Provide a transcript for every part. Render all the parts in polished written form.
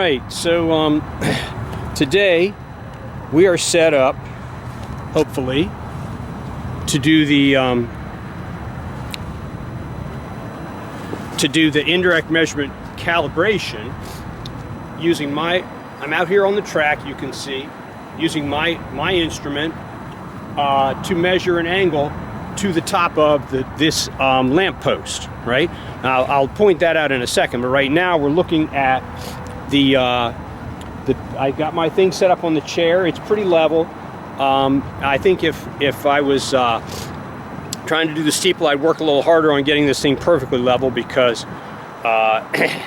right, so today we are set up, hopefully, to do the indirect measurement calibration using I'm out here on the track, you can see, using my instrument to measure an angle to the top of this lamp post, right? I'll point that out in a second, but right now we're looking at I got my thing set up on the chair. It's pretty level. I think if I was trying to do the steeple, I'd work a little harder on getting this thing perfectly level, because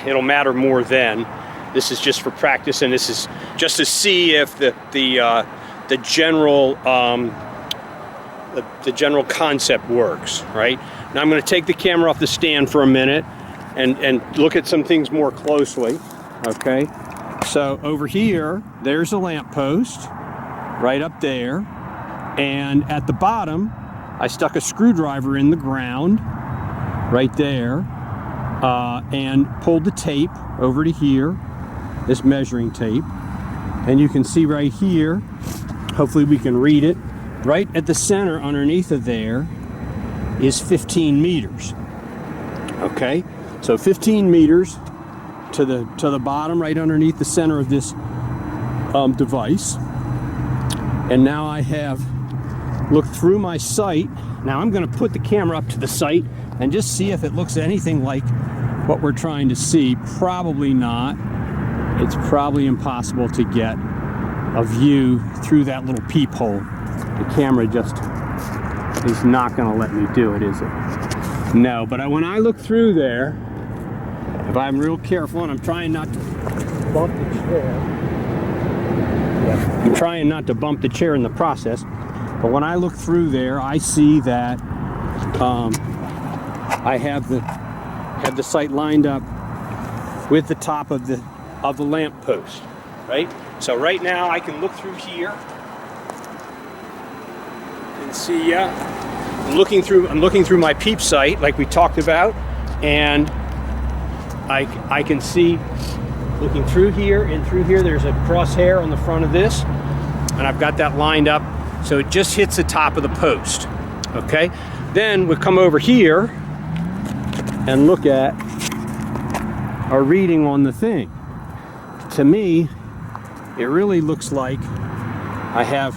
it'll matter more then. This is just for practice, and this is just to see if the general concept works, right? Now I'm going to take the camera off the stand for a minute and look at some things more closely. Okay, so over here, there's a lamp post right up there, and at the bottom I stuck a screwdriver in the ground right there, and pulled the tape over to here, this measuring tape, and you can see right here, hopefully we can read it, right at the center underneath of there is 15 meters. Okay, so 15 meters to the bottom, right underneath the center of this device. And now I have looked through my sight. Now I'm going to put the camera up to the sight and just see if it looks anything like what we're trying to see. Probably not. It's probably impossible to get a view through that little peephole. The camera just is not going to let me do it, is it? No, but when I look through there, if I'm real careful, and I'm trying not to bump the chair. Yeah, I'm trying not to bump the chair in the process, but when I look through there, I see that I have the sight lined up with the top of the lamp post, right? So right now I can look through here and see, I'm looking through my peep sight like we talked about, and I can see, looking through here and through here, there's a crosshair on the front of this, and I've got that lined up so it just hits the top of the post. Okay, then we'll come over here and look at our reading on the thing. To me, it really looks like I have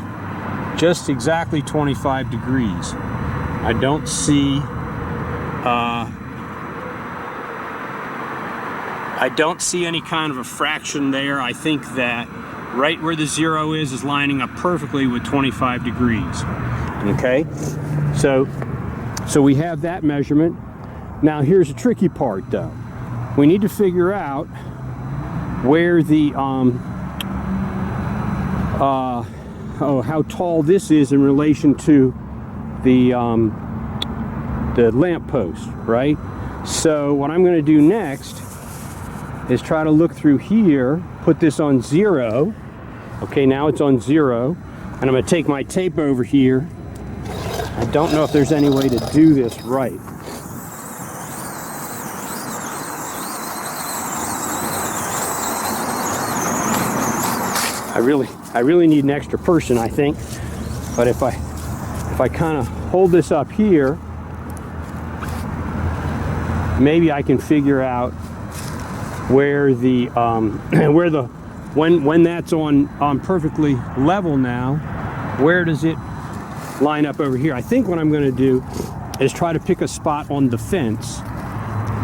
just exactly 25 degrees. I don't see any kind of a fraction there. I think that right where the 0 is lining up perfectly with 25 degrees. Okay, so we have that measurement. Now here's the tricky part, though. We need to figure out where the how tall this is in relation to the lamp post, right? So what I'm going to do next is try to look through here, put this on 0. Okay, now it's on 0, and I'm going to take my tape over here. I don't know if there's any way to do this right. I really need an extra person, I think. But if I kind of hold this up here, maybe I can figure out where the when that's on perfectly level now, where does it line up over here? I think what I'm going to do is try to pick a spot on the fence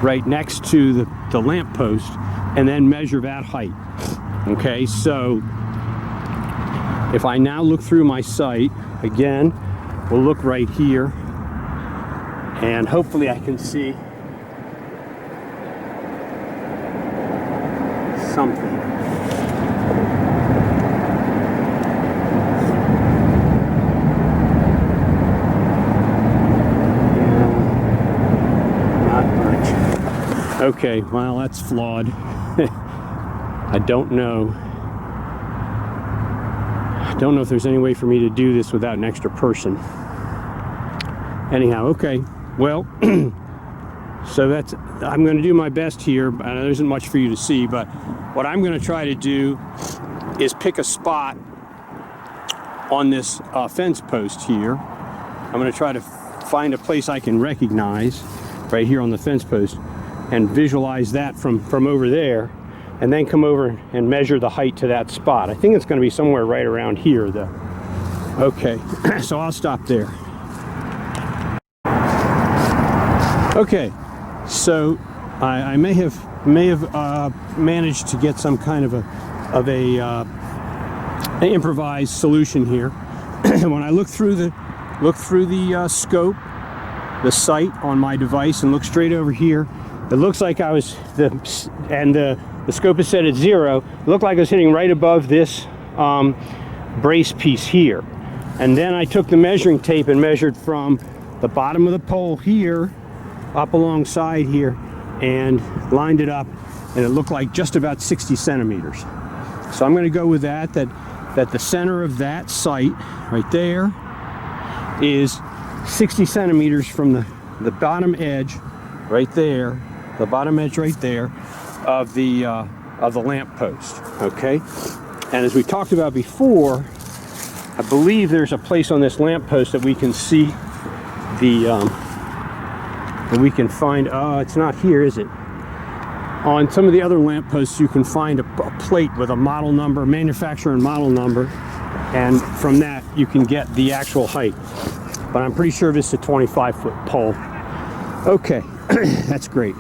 right next to the lamp post and then measure that height. Okay, so if I now look through my sight, again, we'll look right here, and hopefully I can see something. Not much. Okay, well, that's flawed. I don't know if there's any way for me to do this without an extra person. Anyhow, okay, well, so I'm going to do my best here. There isn't much for you to see, but what I'm going to try to do is pick a spot on this fence post here. I'm going to try to find a place I can recognize right here on the fence post and visualize that from over there, and then come over and measure the height to that spot. I think it's going to be somewhere right around here though. Okay, so I'll stop there. Okay, so I may have managed to get some kind of an improvised solution here. When I look through the scope, the sight on my device, and look straight over here, it looks like I was the scope is set at 0. It looked like I was hitting right above this brace piece here. And then I took the measuring tape and measured from the bottom of the pole here up alongside here and lined it up, and it looked like just about 60 centimeters. So I'm going to go with that the center of that sight right there is 60 centimeters from the bottom edge right there, the bottom edge right there of the lamp post. Okay, and as we talked about before, I believe there's a place on this lamp post that we can see that we can find. It's not here, is it? On some of the other lamp posts, you can find a plate with a model number, manufacturer and model number, and from that you can get the actual height. But I'm pretty sure this is a 25-foot pole. Okay, that's great.